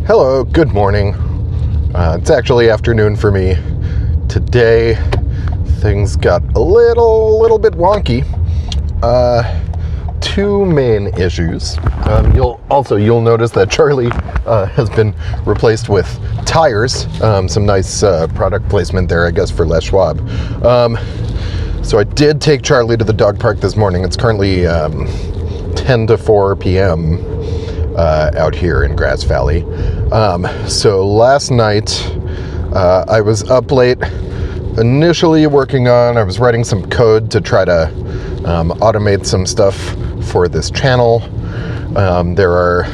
Hello, good morning. It's actually afternoon for me. Today, things got a little bit wonky. Two main issues. You'll notice that Charlie has been replaced with tires. Some nice product placement there, I guess, for Les Schwab. So I did take Charlie to the dog park this morning. It's currently 10 to 4 p.m. Out here in Grass Valley. So last night, I was up late, initially I was writing some code to try to automate some stuff for this channel. There are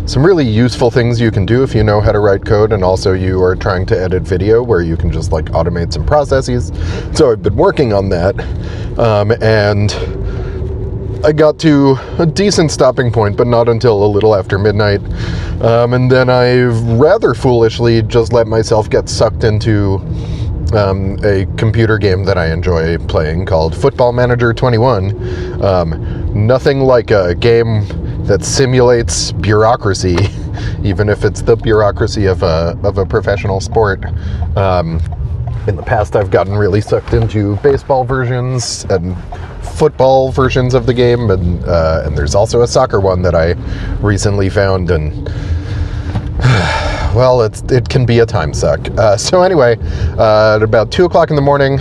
some really useful things you can do if you know how to write code, and also you are trying to edit video where you can just like automate some processes. So I've been working on that, and I got to a decent stopping point, but not until a little after midnight. And then I rather foolishly just let myself get sucked into a computer game that I enjoy playing called Football Manager 21. Nothing like a game that simulates bureaucracy, even if it's the bureaucracy of a professional sport. In the past, I've gotten really sucked into baseball versions and football versions of the game, and there's also a soccer one that I recently found, and well, it can be a time suck. So anyway, at about 2 o'clock in the morning,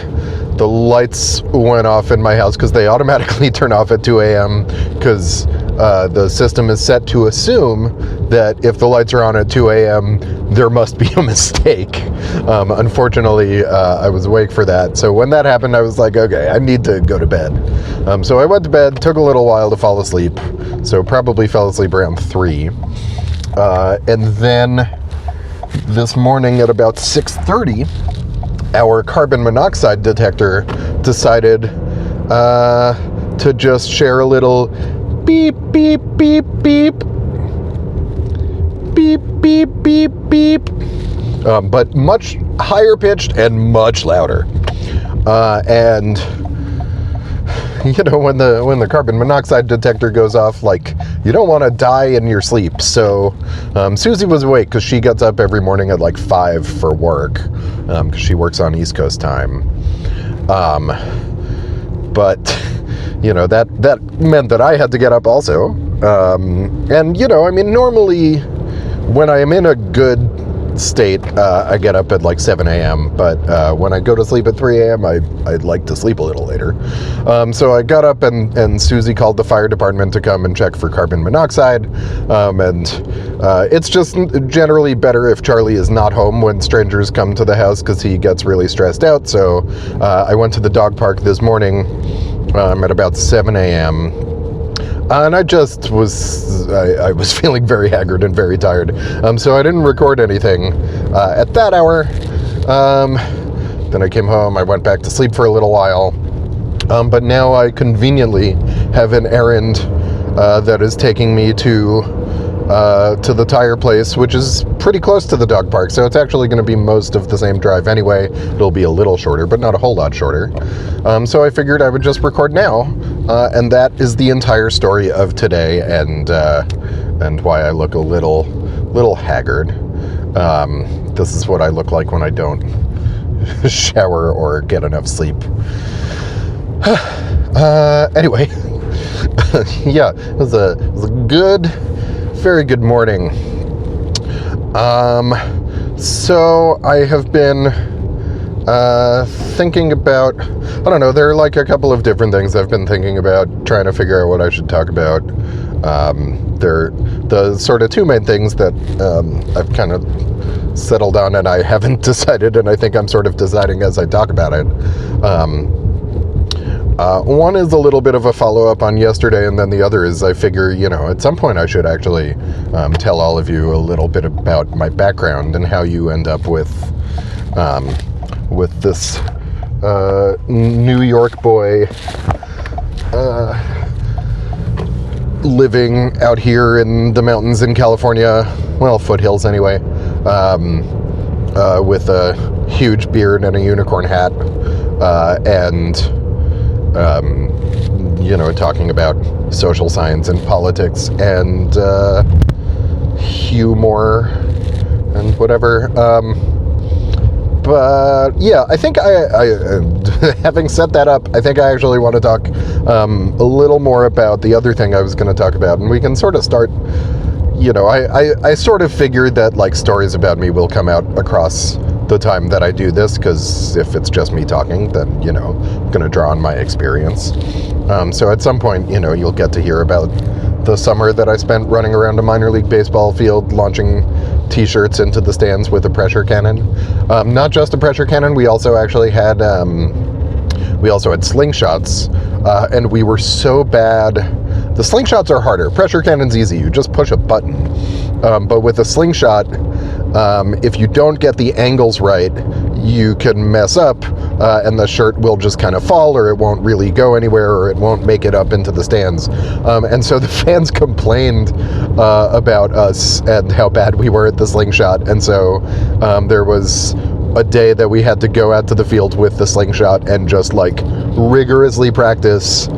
the lights went off in my house because they automatically turn off at 2 a.m. because the system is set to assume that if the lights are on at 2 a.m., there must be a mistake. Unfortunately, I was awake for that. So when that happened, I was like, okay, I need to go to bed. So I went to bed, took a little while to fall asleep. So probably fell asleep around 3. And then this morning at about 6:30, our carbon monoxide detector decided to just share a little beep, beep, beep, beep, beep, beep, beep, beep, but much higher pitched and much louder. And you know, when the carbon monoxide detector goes off, like, you don't want to die in your sleep. So Susie was awake because she gets up every morning at like 5 for work, because she works on East Coast time. But you know, that meant that I had to get up also. And you know, I mean, normally when I am in a good state, I get up at like 7 a.m. But when I go to sleep at 3 a.m., I'd like to sleep a little later. So I got up and Susie called the fire department to come and check for carbon monoxide. And it's just generally better if Charlie is not home when strangers come to the house because he gets really stressed out. So I went to the dog park this morning at about 7 a.m. And I just I was feeling very haggard and very tired. So I didn't record anything at that hour. Then I came home, I went back to sleep for a little while. But now I conveniently have an errand that is taking me to the tire place, which is pretty close to the dog park. So it's actually going to be most of the same drive anyway. It'll be a little shorter, but not a whole lot shorter. So I figured I would just record now. And that is the entire story of today, and why I look a little haggard. This is what I look like when I don't shower or get enough sleep. Anyway, yeah, it was a good, very good morning. So I have been thinking about, I don't know, there are like a couple of different things I've been thinking about, trying to figure out what I should talk about. There are the sort of two main things that I've kind of settled on, and I haven't decided, and I think I'm sort of deciding as I talk about it. One is a little bit of a follow-up on yesterday, and then the other is I figure, you know, at some point I should actually tell all of you a little bit about my background and how you end up with this New York boy living out here in the mountains in California, well, foothills anyway, with a huge beard and a unicorn hat, and you know, talking about social science and politics and humor and whatever. But yeah, I think I having set that up, I think I actually want to talk a little more about the other thing I was going to talk about, and we can sort of start. I sort of figured that like stories about me will come out across the time that I do this, because if it's just me talking, then I'm going to draw on my experience. So at some point, you'll get to hear about the summer that I spent running around a minor league baseball field launching T-shirts into the stands with a pressure cannon. Not just a pressure cannon, we also actually had slingshots, and we were so bad. The slingshots are harder. Pressure cannon's easy. You just push a button. But with a slingshot, if you don't get the angles right, you can mess up, and the shirt will just kind of fall, or it won't really go anywhere, or it won't make it up into the stands. And so the fans complained about us and how bad we were at the slingshot. And so there was a day that we had to go out to the field with the slingshot and just like rigorously practice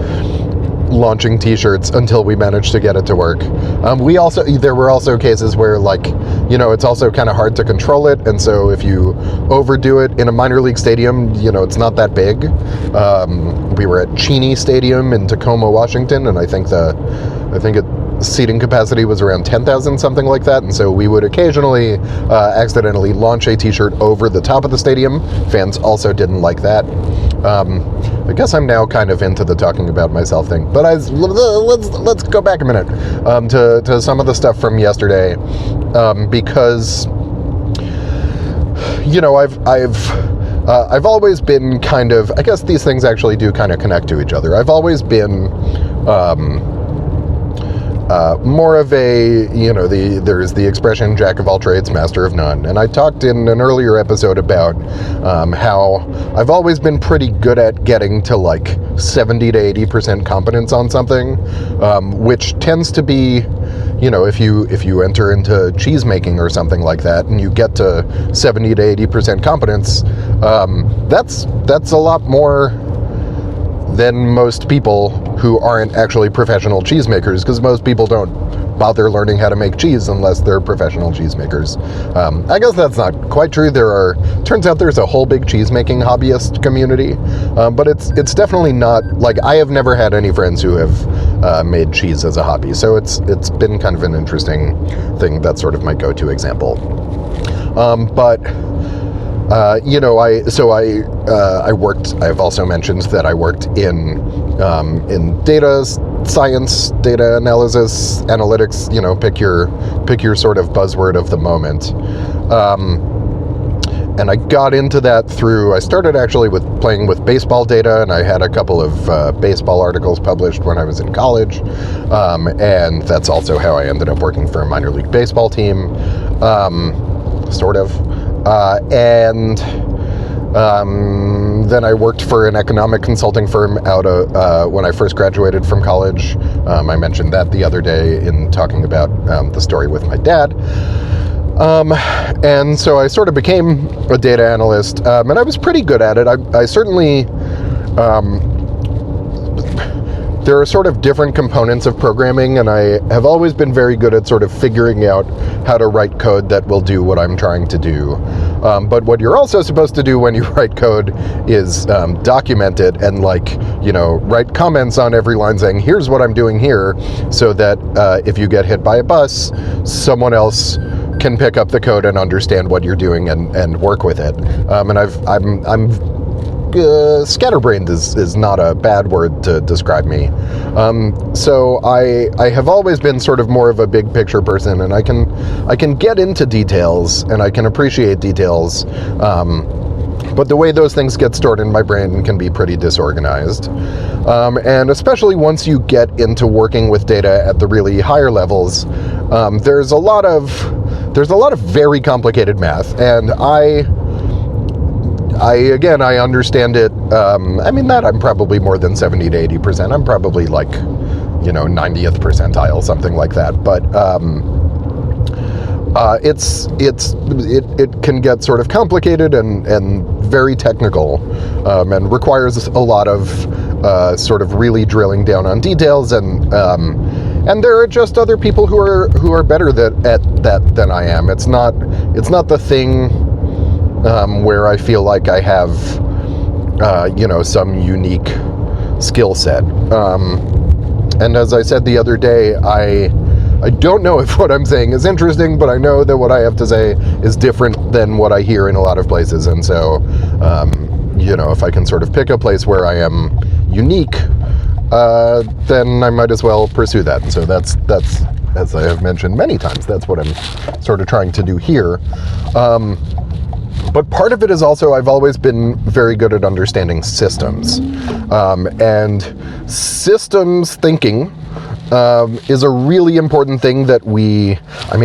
launching T-shirts until we managed to get it to work. There were also cases where it's also kind of hard to control it, and so if you overdo it in a minor league stadium, it's not that big. We were at Cheney Stadium in Tacoma, Washington, and I think seating capacity was around 10,000, something like that, and so we would occasionally accidentally launch a T-shirt over the top of the stadium. Fans also didn't like that. I guess I'm now kind of into the talking about myself thing, but let's go back a minute to some of the stuff from yesterday, because I've always been kind of, I guess these things actually do kind of connect to each other. I've always been more of a, there's the expression jack of all trades, master of none. And I talked in an earlier episode about how I've always been pretty good at getting to like 70 to 80% competence on something, which tends to be, if you enter into cheese making or something like that and you get to 70 to 80% competence, that's a lot more than most people who aren't actually professional cheesemakers, because most people don't bother learning how to make cheese unless they're professional cheesemakers. I guess that's not quite true. Turns out there's a whole big cheesemaking hobbyist community, but it's definitely not, like, I have never had any friends who have made cheese as a hobby, so it's been kind of an interesting thing. That's sort of my go-to example. I've also mentioned that I worked in data science, data analysis, analytics, pick your sort of buzzword of the moment. And I got into that I started actually with playing with baseball data, and I had a couple of baseball articles published when I was in college. And that's also how I ended up working for a minor league baseball team, sort of. And then I worked for an economic consulting firm when I first graduated from college. I mentioned that the other day in talking about the story with my dad. And so I sort of became a data analyst, and I was pretty good at it. I certainly... there are sort of different components of programming, and I have always been very good at sort of figuring out how to write code that will do what I'm trying to do. But what you're also supposed to do when you write code is document it and, write comments on every line saying, here's what I'm doing here, so that if you get hit by a bus, someone else can pick up the code and understand what you're doing and work with it. And I'm scatterbrained is not a bad word to describe me. So I have always been sort of more of a big picture person, and I can get into details and I can appreciate details. But the way those things get stored in my brain can be pretty disorganized. And especially once you get into working with data at the really higher levels, there's a lot of very complicated math, and I understand it. I'm probably more than 70 to 80%. I'm probably 90th percentile, something like that. But it can get sort of complicated and very technical, and requires a lot of sort of really drilling down on details, and and there are just other people who are better at that than I am. It's not the thing where I feel like I have some unique skill set. And as I said the other day, I don't know if what I'm saying is interesting, but I know that what I have to say is different than what I hear in a lot of places. And so, if I can sort of pick a place where I am unique, then I might as well pursue that. And so that's as I have mentioned many times, that's what I'm sort of trying to do here. But part of it is also I've always been very good at understanding systems. And systems thinking is a really important thing that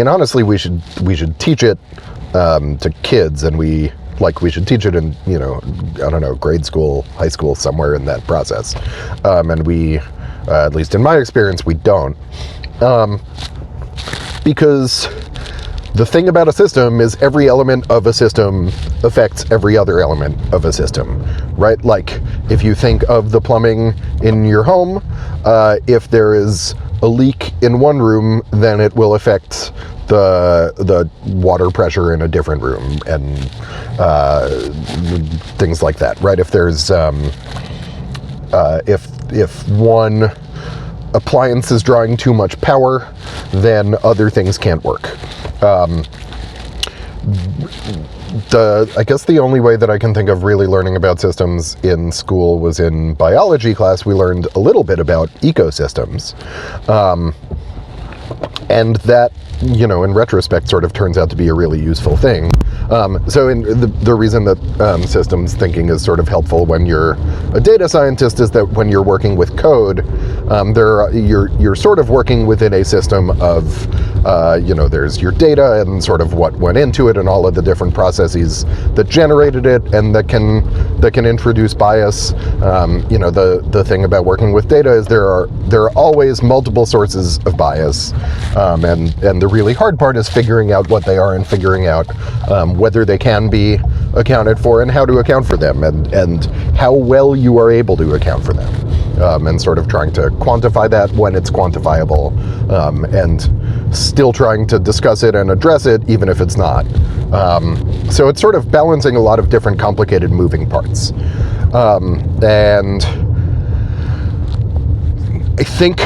honestly, we should teach it to kids, and we should teach it in, grade school, high school, somewhere in that process. And we, at least in my experience, we don't. Because the thing about a system is every element of a system affects every other element of a system, right? Like, if you think of the plumbing in your home, if there is a leak in one room, then it will affect the water pressure in a different room, and things like that, right? If there's if one appliance is drawing too much power, then other things can't work. I guess the only way that I can think of really learning about systems in school was in biology class. We learned a little bit about ecosystems. And that, in retrospect, sort of turns out to be a really useful thing. So the reason that systems thinking is sort of helpful when you're a data scientist is that when you're working with code, you're sort of working within a system of, there's your data and sort of what went into it and all of the different processes that generated it and that can introduce bias. The thing about working with data is there are always multiple sources of bias, and the really hard part is figuring out what they are and figuring out whether they can be accounted for and how to account for them, and how well you are able to account for them, and sort of trying to quantify that when it's quantifiable, and still trying to discuss it and address it even if it's not. So it's sort of balancing a lot of different complicated moving parts. And I think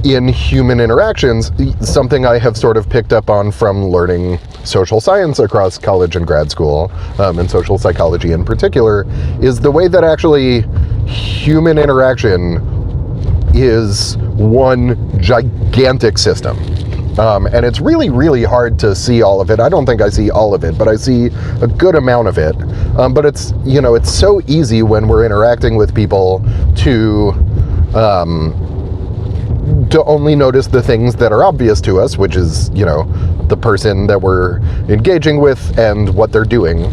in human interactions, something I have sort of picked up on from learning social science across college and grad school, and social psychology in particular, is the way that actually human interaction is one gigantic system. And it's really, really hard to see all of it. I don't think I see all of it, but I see a good amount of it. But it's so easy when we're interacting with people to only notice the things that are obvious to us, which is, the person that we're engaging with and what they're doing.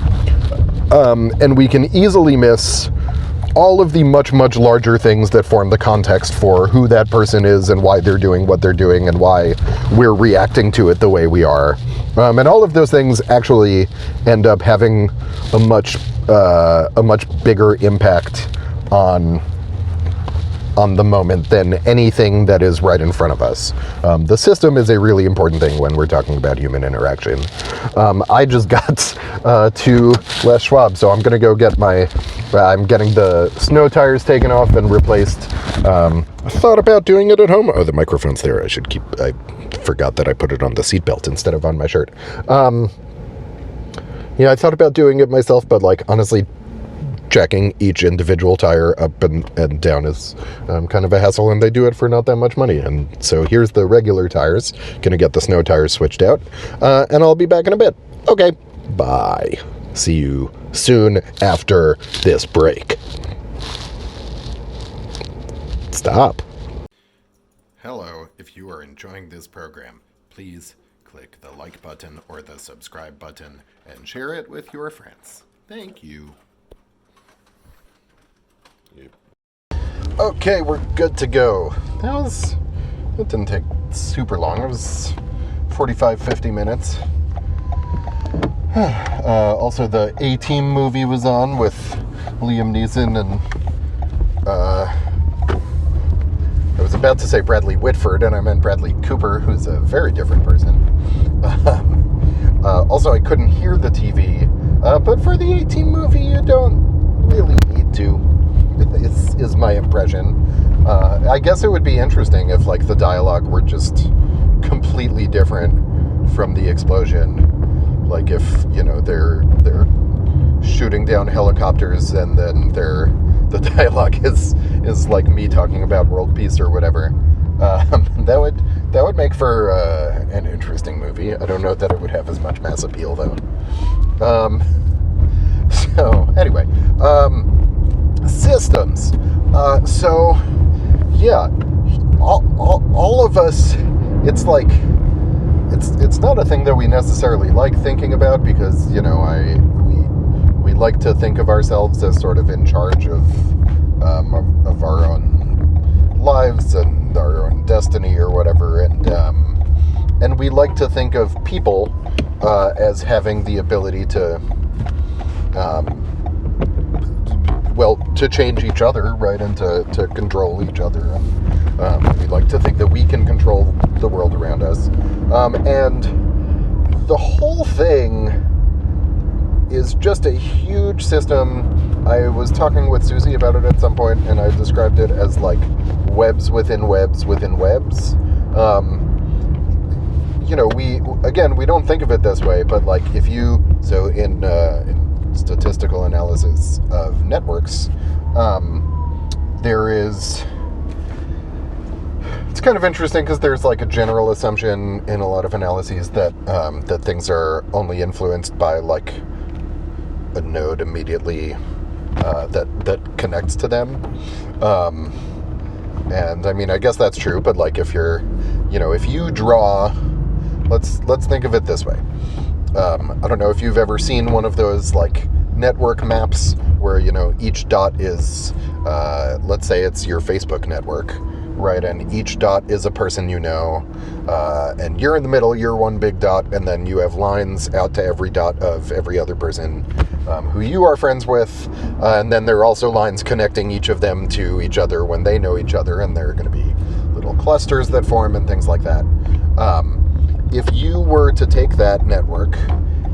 And we can easily miss all of the much, much larger things that form the context for who that person is and why they're doing what they're doing and why we're reacting to it the way we are. And all of those things actually end up having a much bigger impact on the moment than anything that is right in front of us. The system is a really important thing when we're talking about human interaction. I just got to Les Schwab, so I'm going to go get I'm getting the snow tires taken off and replaced. I thought about doing it at home. Oh, the microphone's there. I forgot that I put it on the seatbelt instead of on my shirt. I thought about doing it myself, but honestly, checking each individual tire up and down is kind of a hassle, and they do it for not that much money. And so here's the regular tires. Gonna get the snow tires switched out, and I'll be back in a bit. Okay, bye. See you soon after this break. Stop. Hello, if you are enjoying this program, please click the like button or the subscribe button and share it with your friends. Thank you. Okay, we're good to go. It didn't take super long. It was 45-50 minutes. Also, the A-Team movie was on with Liam Neeson, and that was about to say Bradley Whitford, and I meant Bradley Cooper, who's a very different person. Also, I couldn't hear the TV, but for the A-Team movie, you don't really need to, is my impression. I guess it would be interesting if, like, the dialogue were just completely different from the explosion. Like, if, you know, they're shooting down helicopters, and then the dialogue is like me talking about world peace or whatever. That would make for an interesting movie. I don't know that it would have as much mass appeal, though. So anyway, systems. So yeah, all of us. It's like it's not a thing that we necessarily like thinking about, because, you know, we like to think of ourselves as sort of in charge of our own lives and our own destiny or whatever, and we like to think of people as having the ability to to change each other, right, and to control each other. And we like to think that we can control the world around us, and the whole thing is just a huge system. I was talking with Susie about it at some point, and I described it as like webs within webs within webs. You know, we don't think of it this way, but like in statistical analysis of networks, it's kind of interesting, because there's like a general assumption in a lot of analyses that that things are only influenced by like a node immediately that connects to them, and I mean, I guess that's true, but like if you draw, let's think of it this way. I don't know if you've ever seen one of those like network maps where, you know, each dot is let's say it's your Facebook network, right? And each dot is a person you know, and you're in the middle, you're one big dot, and then you have lines out to every dot of every other person who you are friends with, and then there are also lines connecting each of them to each other when they know each other, and there are going to be little clusters that form and things like that. If you were to take that network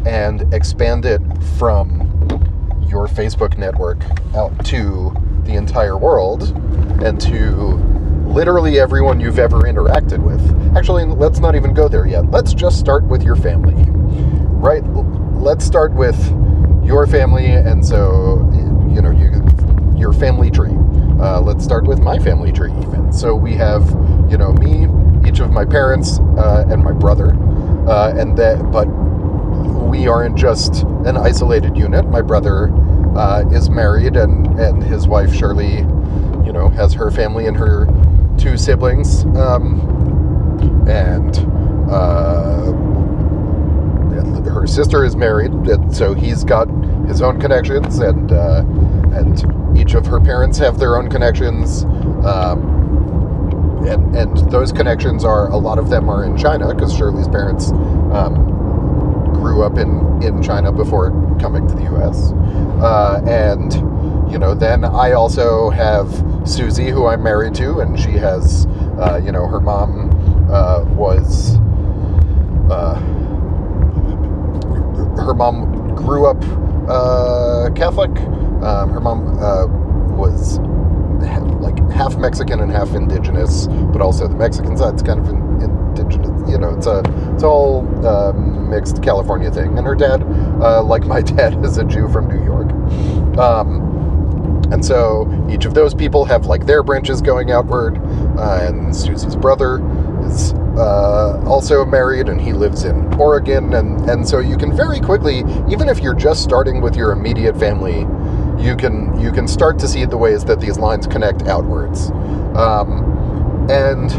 and expand it from your Facebook network out to the entire world and to literally everyone you've ever interacted with. Actually, let's not even go there yet. Let's just start with your family, right? Let's start with your family, and so, you know, your family tree. Let's start with my family tree even. So we have, you know, me, each of my parents, and my brother, but we aren't just an isolated unit. My brother is married, and his wife Shirley, you know, has her family and her 2 siblings, and her sister is married, and so he's got his own connections, and each of her parents have their own connections, and those connections are, a lot of them are in China, because Shirley's parents grew up in China before coming to the U.S. And, you know, then I also have Susie, who I'm married to, and she has, you know, her mom was, her mom grew up Catholic. Her mom was like half Mexican and half indigenous, but also the Mexican side's kind of indigenous. You know, it's all mixed California thing. And her dad, like my dad, is a Jew from New York. And so each of those people have like their branches going outward. And Susie's brother is also married, and he lives in Oregon. And so you can very quickly, even if you're just starting with your immediate family, you can start to see the ways that these lines connect outwards. And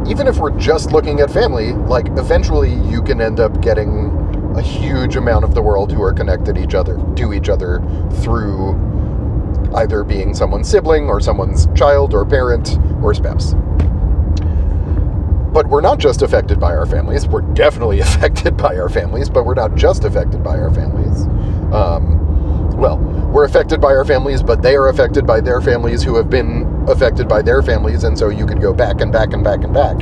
even if we're just looking at family, like eventually you can end up getting a huge amount of the world who are connected to each other through either being someone's sibling or someone's child or parent or spouse. But we're not just affected by our families. We're definitely affected by our families, but we're not just affected by our families. Well, we're affected by our families, but they are affected by their families who have been affected by their families, and so you could go back and back and back and back.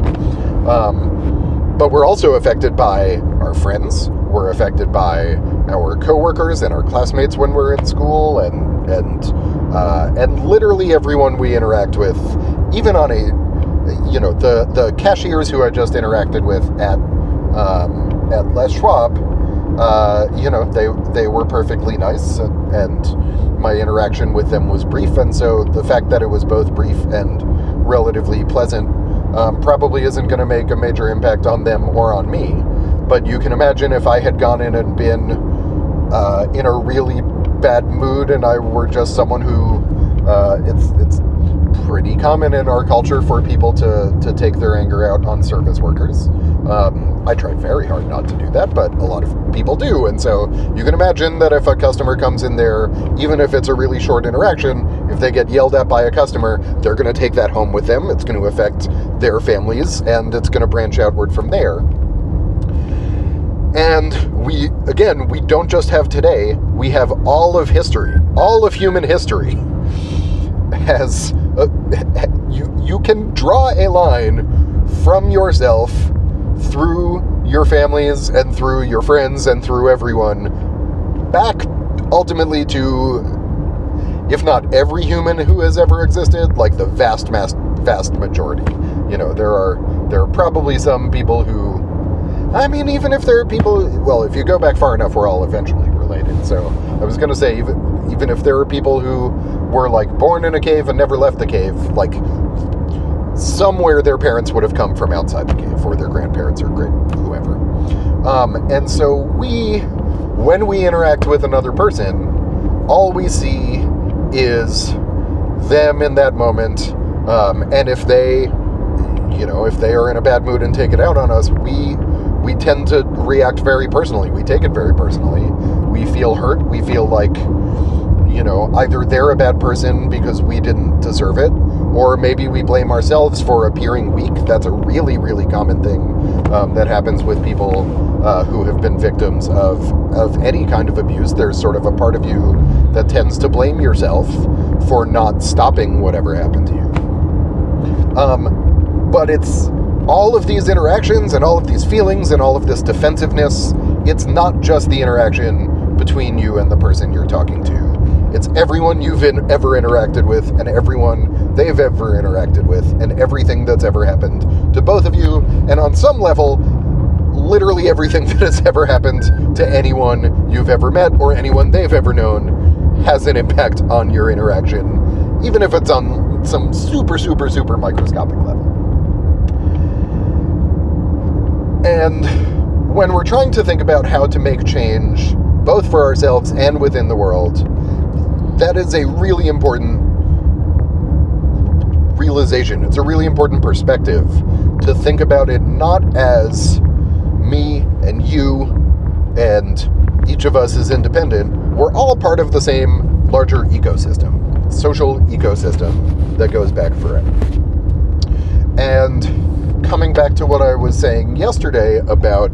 But we're also affected by our friends. We're affected by our coworkers and our classmates when we're in school, and literally everyone we interact with, even on the cashiers who I just interacted with at Les Schwab. They were perfectly nice, and my interaction with them was brief, and so the fact that it was both brief and relatively pleasant probably isn't going to make a major impact on them or on me. But you can imagine if I had gone in and been in a really bad mood, and I were just someone who it's pretty common in our culture for people to take their anger out on service workers. I try very hard not to do that, but a lot of people do. And so you can imagine that if a customer comes in there, even if it's a really short interaction, if they get yelled at by a customer, they're going to take that home with them. It's going to affect their families, and it's going to branch outward from there. And we don't just have today, we have all of history. All of human history has... you can draw a line from yourself through your families and through your friends and through everyone back ultimately to, if not every human who has ever existed, like the vast majority. There are probably some people who, even if there are people, well, if you go back far enough, we're all eventually related. So I was going to say, even if there are people who were like born in a cave and never left the cave, like somewhere their parents would have come from outside the cave, or their grandparents or whoever. And so when we interact with another person, all we see is them in that moment. And if they are in a bad mood and take it out on us, we tend to react very personally. We take it very personally. We feel hurt. We feel like, either they're a bad person because we didn't deserve it, or maybe we blame ourselves for appearing weak. That's a really, really common thing that happens with people who have been victims of any kind of abuse. There's sort of a part of you that tends to blame yourself for not stopping whatever happened to you. But it's all of these interactions and all of these feelings and all of this defensiveness. It's not just the interaction between you and the person you're talking to. It's everyone you've ever interacted with, and everyone they've ever interacted with, and everything that's ever happened to both of you. And on some level, literally everything that has ever happened to anyone you've ever met or anyone they've ever known has an impact on your interaction, even if it's on some super, super, super microscopic level. And when we're trying to think about how to make change, both for ourselves and within the world, that is a really important realization. It's a really important perspective to think about it not as me and you and each of us is independent. We're all part of the same larger ecosystem, social ecosystem that goes back forever. And coming back to what I was saying yesterday about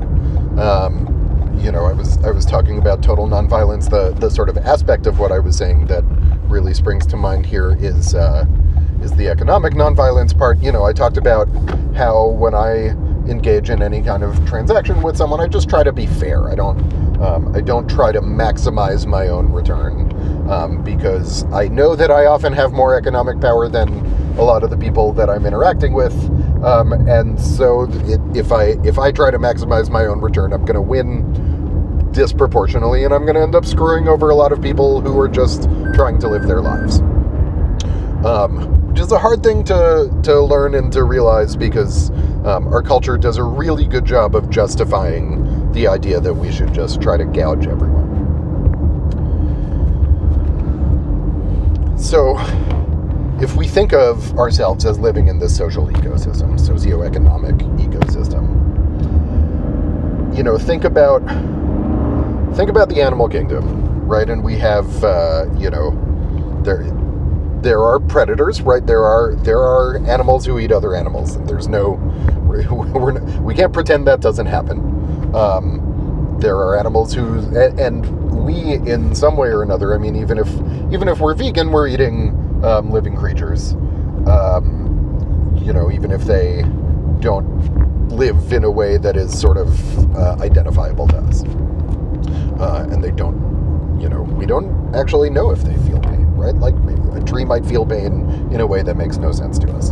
I was talking about total nonviolence. The sort of aspect of what I was saying that really springs to mind here is the economic nonviolence part. I talked about how when I engage in any kind of transaction with someone, I just try to be fair. I don't try to maximize my own return because I know that I often have more economic power than a lot of the people that I'm interacting with. And so if I try to maximize my own return, I'm going to win disproportionately, and I'm going to end up screwing over a lot of people who are just trying to live their lives. Which is a hard thing to learn and to realize because our culture does a really good job of justifying the idea that we should just try to gouge everyone. So if we think of ourselves as living in this social ecosystem, socioeconomic ecosystem, think about the animal kingdom, right? And we have, there are predators, right? There are animals who eat other animals, and there's no, we can't pretend that doesn't happen. there are animals who, and we, in some way or another, I mean, even if we're vegan, we're eating living creatures. Even if they don't live in a way that is sort of identifiable to us. And they don't, we don't actually know if they feel pain, right? Like a tree might feel pain in a way that makes no sense to us.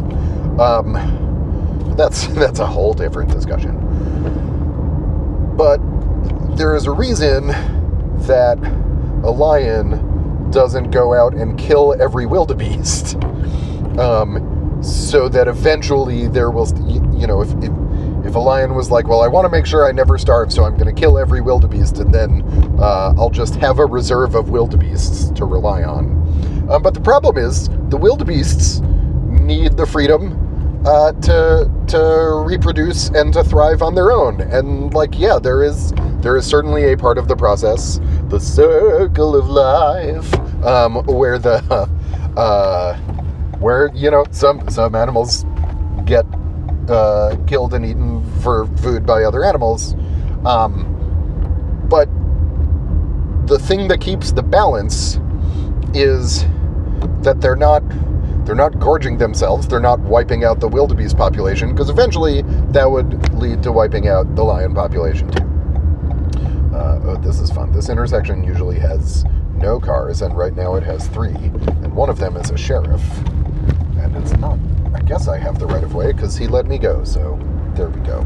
That's a whole different discussion. But there is a reason that a lion doesn't go out and kill every wildebeest. So that eventually there will, if a lion was like, well, I want to make sure I never starve, so I'm going to kill every wildebeest, and then I'll just have a reserve of wildebeests to rely on. But the problem is, the wildebeests need the freedom to reproduce and to thrive on their own. And there is certainly a part of the process, the circle of life, where some animals get killed and eaten for food by other animals. But the thing that keeps the balance is that they're not gorging themselves. They're not wiping out the wildebeest population, because eventually that would lead to wiping out the lion population too. Oh, this is fun. This intersection usually has no cars, and right now it has 3, and one of them is a sheriff. And it's not, I guess I have the right of way because he let me go, so there we go.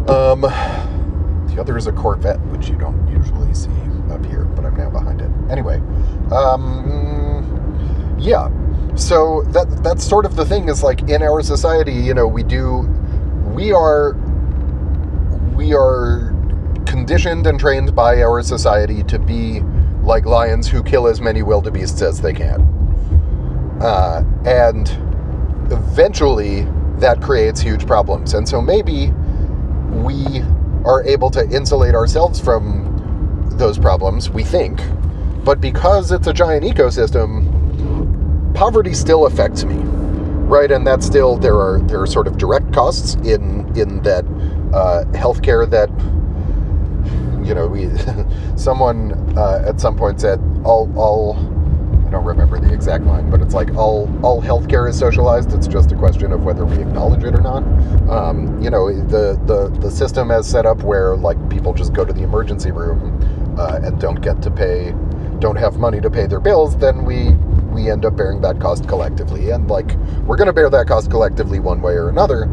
The other is a Corvette, which you don't usually see up here, but I'm now behind it. Anyway, yeah. So that's sort of the thing, is like in our society, we are conditioned and trained by our society to be like lions who kill as many wildebeests as they can. And eventually that creates huge problems. And so maybe we are able to insulate ourselves from those problems, we think. But because it's a giant ecosystem, poverty still affects me, right? And that's still, there are sort of direct costs in that healthcare that, someone at some point said, I don't remember the exact line, but it's like all healthcare is socialized. It's just a question of whether we acknowledge it or not. The system is set up where people just go to the emergency room and don't have money to pay their bills. Then we end up bearing that cost collectively, and we're going to bear that cost collectively one way or another.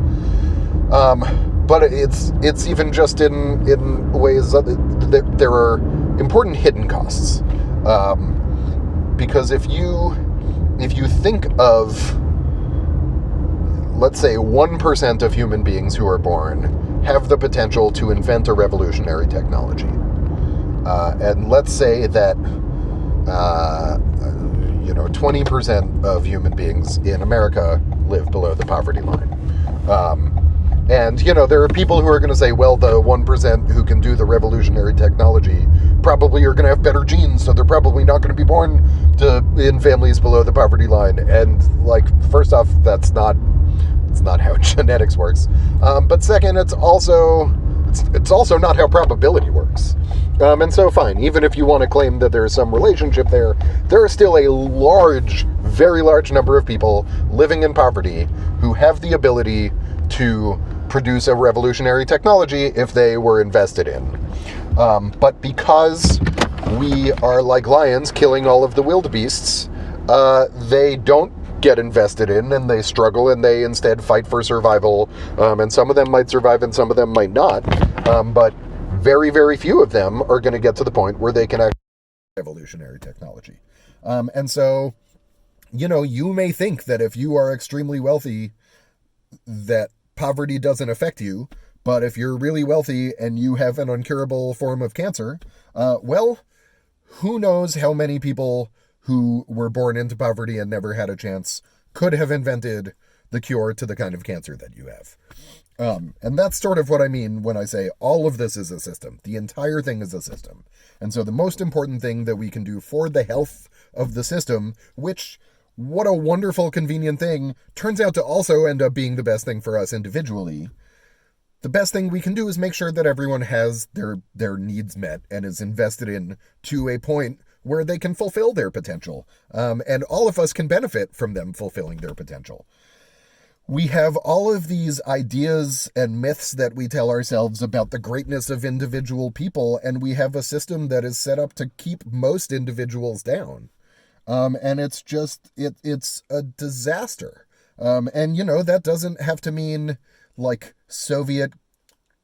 But it's even just in ways that there are important hidden costs. Because if you think of, let's say, 1% of human beings who are born have the potential to invent a revolutionary technology, and let's say that 20% of human beings in America live below the poverty line. And, there are people who are going to say, well, the 1% who can do the revolutionary technology probably are going to have better genes, so they're probably not going to be born in families below the poverty line. And, first off, it's not how genetics works. But second, it's also not how probability works. And so, fine, even if you want to claim that there is some relationship there is still a very large number of people living in poverty who have the ability to produce a revolutionary technology if they were invested in. But because we are like lions killing all of the wildebeests, they don't get invested in, and they struggle, and they instead fight for survival. And some of them might survive and some of them might not. But very, very few of them are going to get to the point where they can actually revolutionary technology. And so, you may think that if you are extremely wealthy, that poverty doesn't affect you, but if you're really wealthy and you have an incurable form of cancer, well, who knows how many people who were born into poverty and never had a chance could have invented the cure to the kind of cancer that you have. And that's sort of what I mean when I say all of this is a system. The entire thing is a system. And so the most important thing that we can do for the health of the system, which, what a wonderful, convenient thing, turns out to also end up being the best thing for us individually, the best thing we can do is make sure that everyone has their needs met and is invested in to a point where they can fulfill their potential. And all of us can benefit from them fulfilling their potential. We have all of these ideas and myths that we tell ourselves about the greatness of individual people, and we have a system that is set up to keep most individuals down. And it's just, it's a disaster. And, that doesn't have to mean like Soviet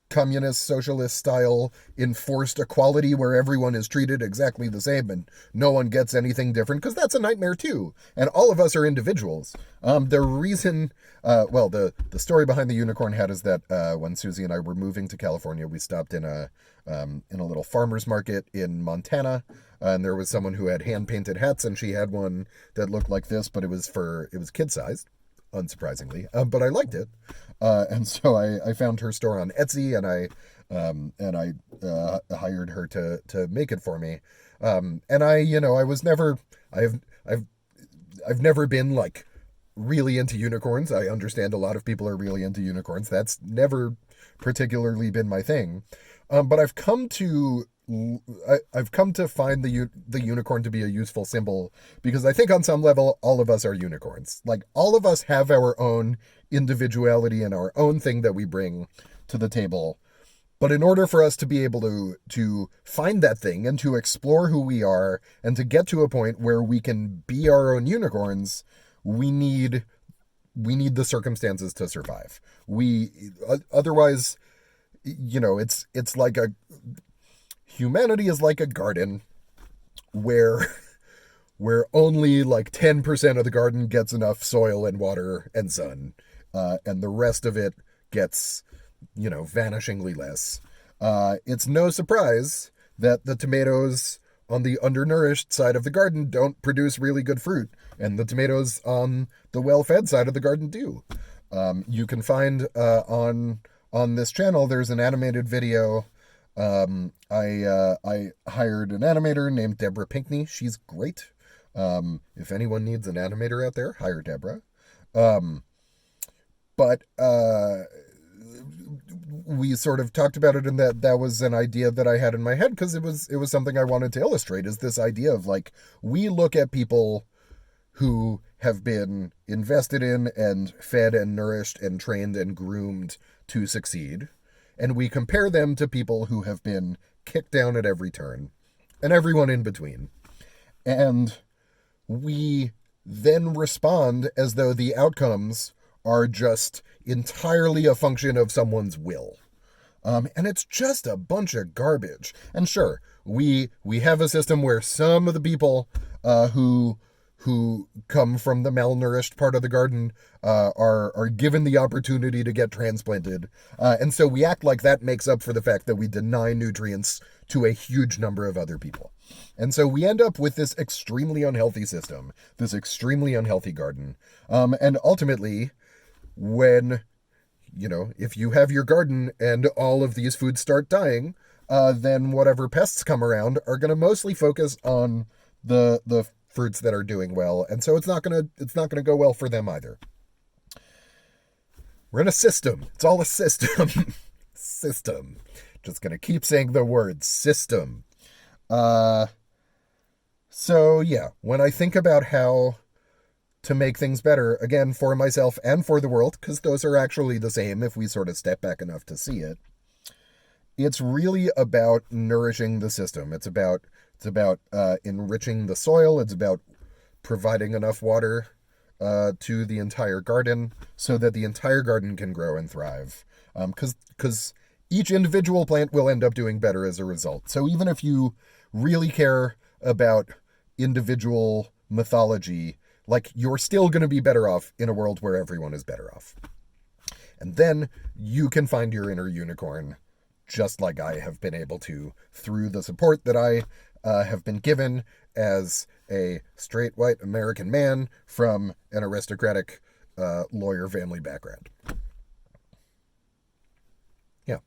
communist socialist style enforced equality where everyone is treated exactly the same and no one gets anything different, because that's a nightmare too. And all of us are individuals. The reason, the story behind the unicorn hat is that when Susie and I were moving to California, we stopped in a little farmer's market in Montana, and there was someone who had hand painted hats, and she had one that looked like this, but it was kid sized, unsurprisingly, but I liked it, and so I found her store on Etsy, and I hired her to make it for me, and I've never been like really into unicorns. I understand a lot of people are really into unicorns. That's never particularly been my thing, but I've come to find the unicorn to be a useful symbol, because I think on some level all of us are unicorns. Like, all of us have our own individuality and our own thing that we bring to the table. But in order for us to be able to find that thing and to explore who we are and to get to a point where we can be our own unicorns, we need the circumstances to survive. Otherwise, it's like humanity is like a garden where only like 10% of the garden gets enough soil and water and sun, and the rest of it gets, vanishingly less. It's no surprise that the tomatoes on the undernourished side of the garden don't produce really good fruit, and the tomatoes on the well-fed side of the garden do. You can find on this channel, there's an animated video. I hired an animator named Deborah Pinkney. She's great. If anyone needs an animator out there, hire Deborah. But we sort of talked about it, and that was an idea that I had in my head, because it was something I wanted to illustrate, is this idea of like, we look at people who have been invested in and fed and nourished and trained and groomed to succeed, and we compare them to people who have been kicked down at every turn, and everyone in between. And we then respond as though the outcomes are just entirely a function of someone's will. And it's just a bunch of garbage. And sure, we have a system where some of the people who come from the malnourished part of the garden are given the opportunity to get transplanted. And so we act like that makes up for the fact that we deny nutrients to a huge number of other people. And so we end up with this extremely unhealthy system, this extremely unhealthy garden. And ultimately, when, if you have your garden and all of these foods start dying, then whatever pests come around are going to mostly focus on the fruits that are doing well, and so it's not gonna go well for them either. We're in a system. It's all a system. System. Just gonna keep saying the word system. So yeah, when I think about how to make things better, again, for myself and for the world, because those are actually the same if we sort of step back enough to see it, it's really about nourishing the system. It's about enriching the soil. It's about providing enough water to the entire garden so that the entire garden can grow and thrive. Because each individual plant will end up doing better as a result. So even if you really care about individual mythology, like, you're still going to be better off in a world where everyone is better off. And then you can find your inner unicorn, just like I have been able to through the support that I have been given as a straight white American man from an aristocratic lawyer family background. Yeah.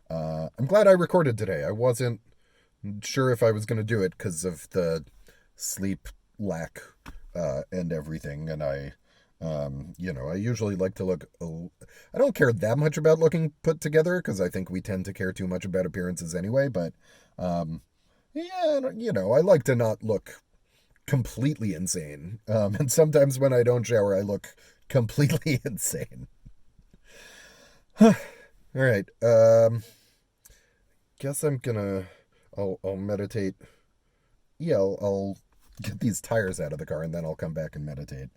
I'm glad I recorded today. I wasn't sure if I was going to do it because of the sleep lack and everything, and I I usually like to look, I don't care that much about looking put together because I think we tend to care too much about appearances anyway, but yeah, I like to not look completely insane. And sometimes when I don't shower, I look completely insane. All right. Guess I'll meditate. Yeah, I'll get these tires out of the car and then I'll come back and meditate.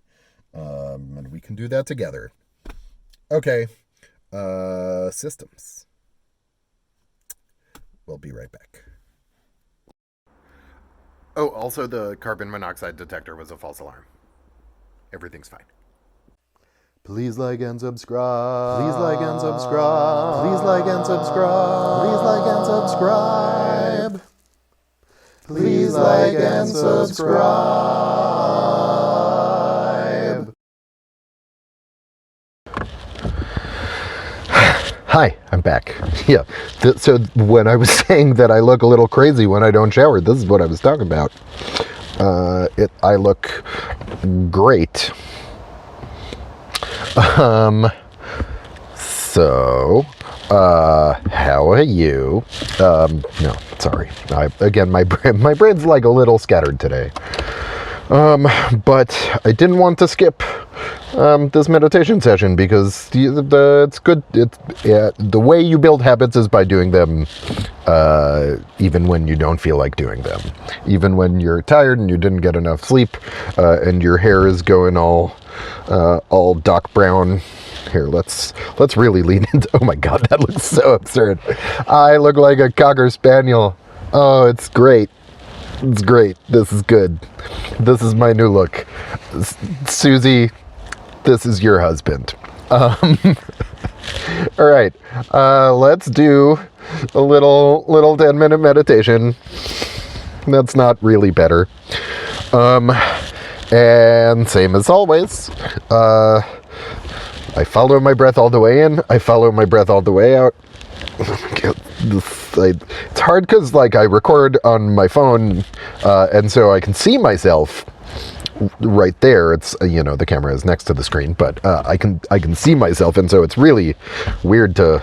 And we can do that together. Okay. Systems. We'll be right back. Oh, also the carbon monoxide detector was a false alarm. Everything's fine. Please like and subscribe. Please like and subscribe. Please like and subscribe. Please like and subscribe. Please like and subscribe. Hi, I'm back. Yeah. So when I was saying that I look a little crazy when I don't shower, this is what I was talking about. I look great. How are you? No, sorry. My brain's like a little scattered today. But I didn't want to skip this meditation session because it's good. The way you build habits is by doing them even when you don't feel like doing them. Even when you're tired and you didn't get enough sleep and your hair is going all dark brown. Here, let's really lean into. Oh my God, that looks so absurd. I look like a Cocker Spaniel. Oh, it's great. It's great. This is good. This is my new look. Susie, this is your husband. All right. Let's do a little 10-minute meditation. That's not really better. And same as always. I follow my breath all the way in. I follow my breath all the way out. It's hard because I record on my phone, and so I can see myself right there. It's the camera is next to the screen, but I can see myself, and so it's really weird to.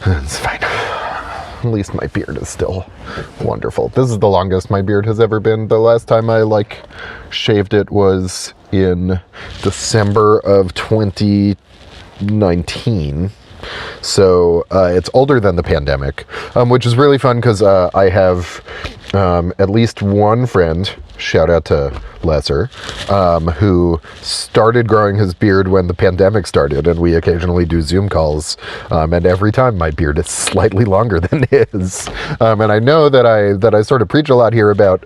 It's fine. At least my beard is still wonderful. This is the longest my beard has ever been. The last time I shaved it was in December of 2019. So it's older than the pandemic, which is really fun because I have at least one friend, shout out to Lesser, who started growing his beard when the pandemic started, and we occasionally do Zoom calls, and every time my beard is slightly longer than his. And I know that I sort of preach a lot here about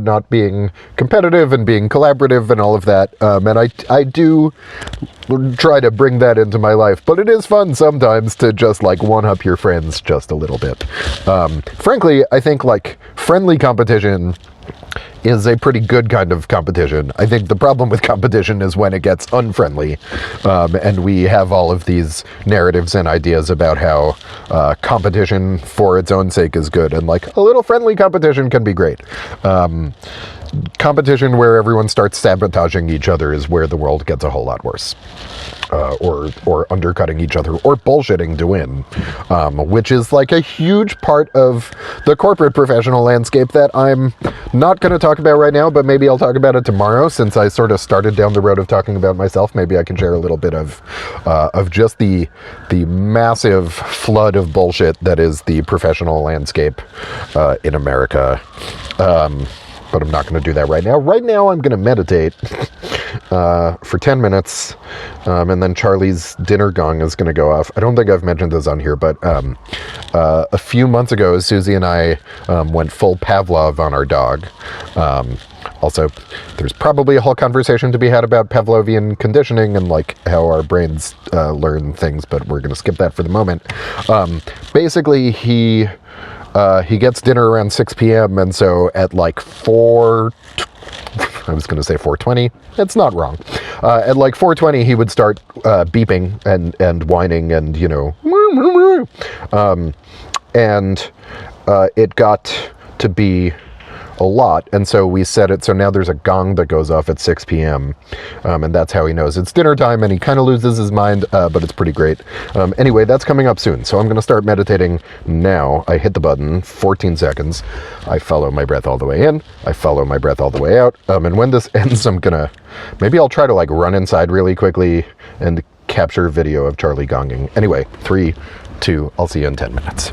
not being competitive and being collaborative and all of that, and I do try to bring that into my life, but it is fun sometimes to just one-up your friends just a little bit. Frankly, I think friendly competition is a pretty good kind of competition. I think the problem with competition is when it gets unfriendly, and we have all of these narratives and ideas about how competition for its own sake is good, and a little friendly competition can be great. Competition where everyone starts sabotaging each other is where the world gets a whole lot worse. Or undercutting each other, or bullshitting to win, which is a huge part of the corporate professional landscape that I'm not going to talk about right now, but maybe I'll talk about it tomorrow, since I sort of started down the road of talking about myself. Maybe I can share a little bit of just the massive flood of bullshit that is the professional landscape in America. But I'm not going to do that right now. Right now, I'm going to meditate for 10 minutes, and then Charlie's dinner gong is going to go off. I don't think I've mentioned this on here, but a few months ago, Susie and I went full Pavlov on our dog. Also, there's probably a whole conversation to be had about Pavlovian conditioning and how our brains learn things, but we're going to skip that for the moment. Basically, he gets dinner around 6 p.m. and so at 4, I was going to say 4:20. It's not wrong. At 4:20, he would start beeping and whining and and it got to be a lot, and so we set it so now there's a gong that goes off at 6 p.m. And that's how he knows it's dinner time, and he kind of loses his mind, but it's pretty great. Anyway, that's coming up soon, so I'm going to start meditating now. I hit the button, 14 seconds. I follow my breath all the way in. I follow my breath all the way out. And when this ends, maybe I'll try to like run inside really quickly and capture video of Charlie gonging. Anyway, 3, 2, I'll see you in 10 minutes.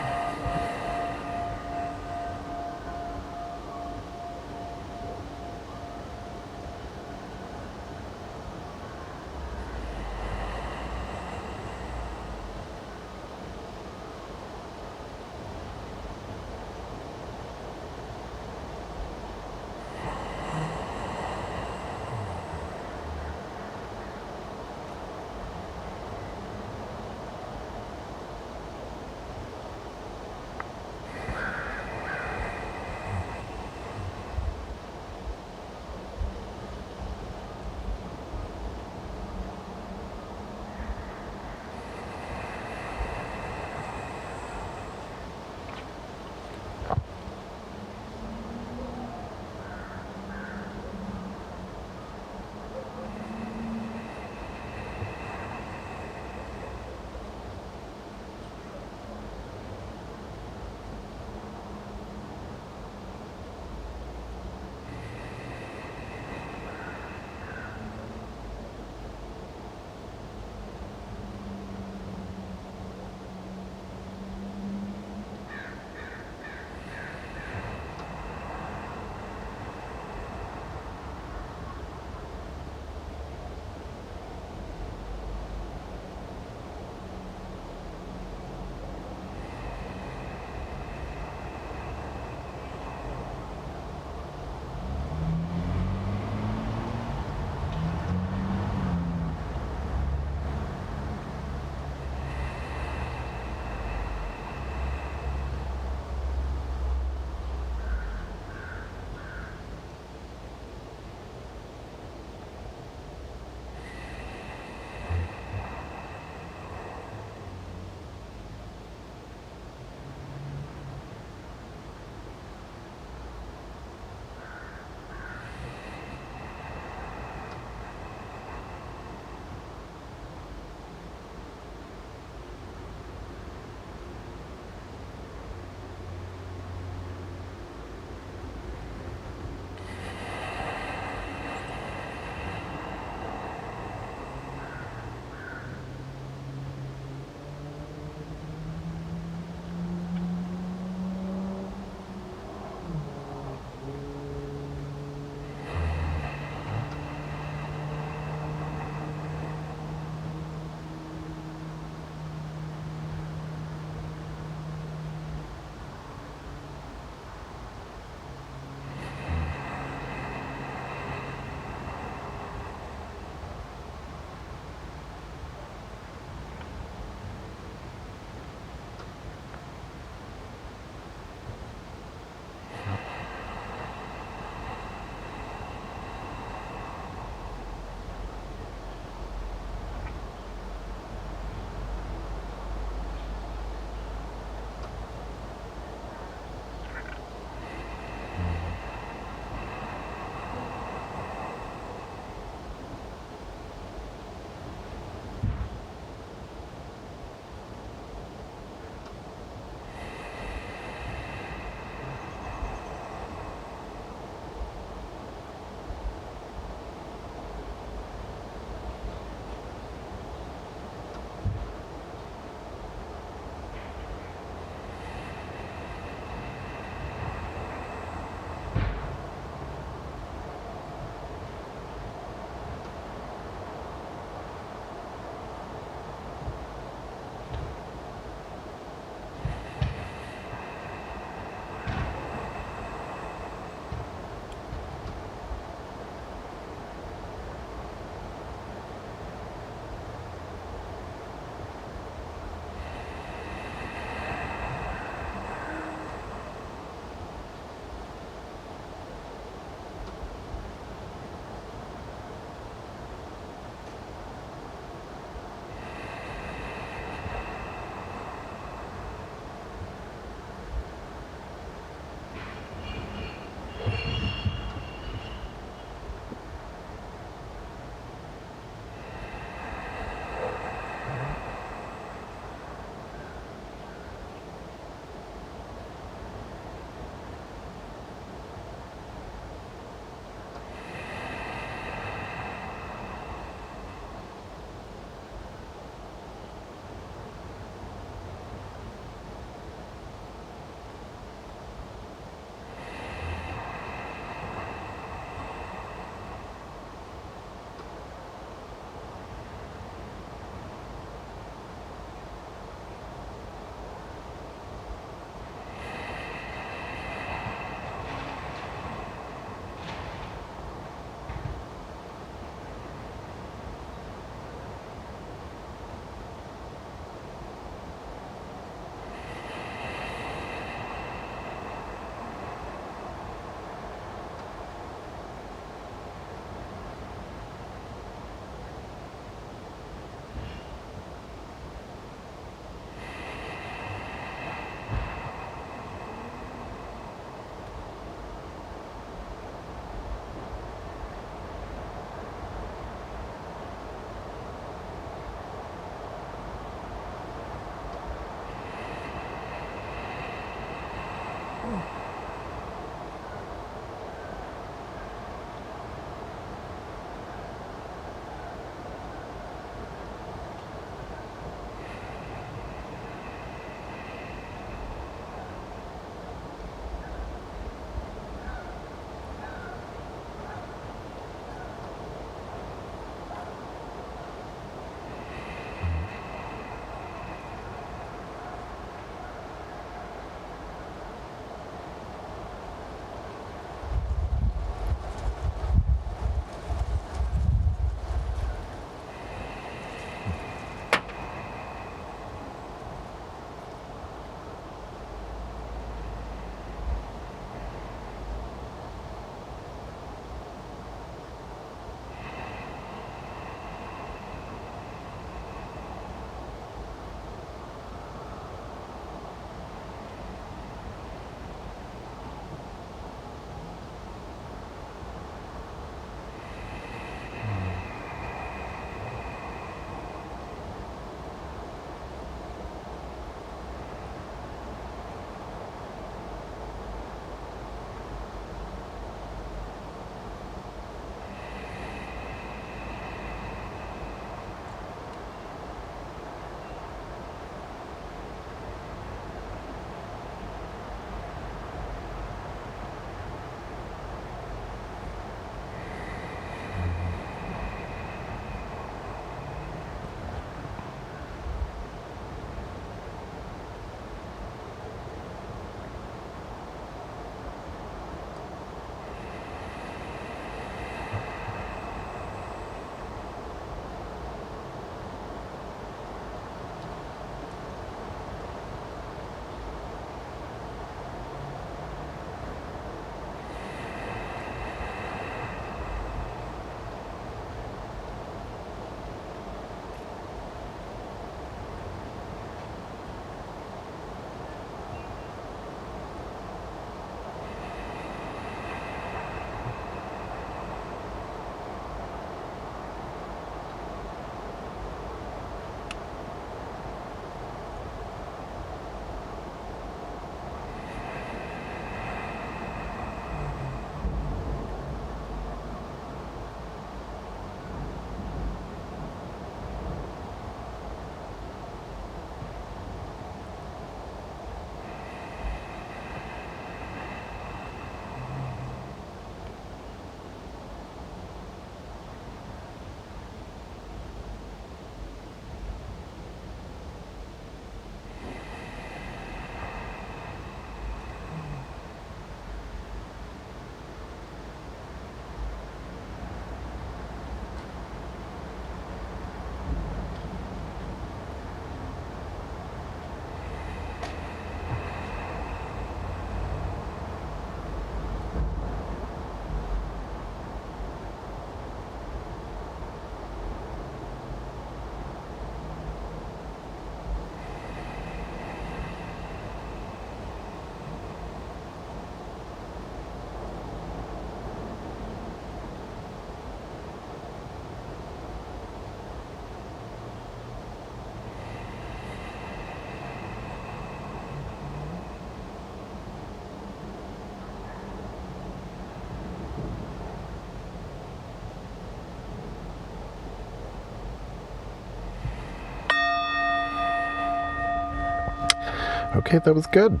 Okay, that was good.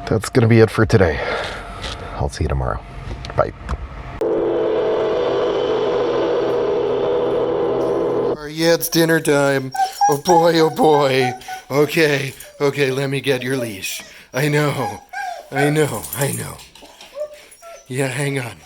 That's going to be it for today. I'll see you tomorrow. Bye. Yeah, it's dinner time. Oh boy, oh boy. Okay, let me get your leash. I know. Yeah, hang on.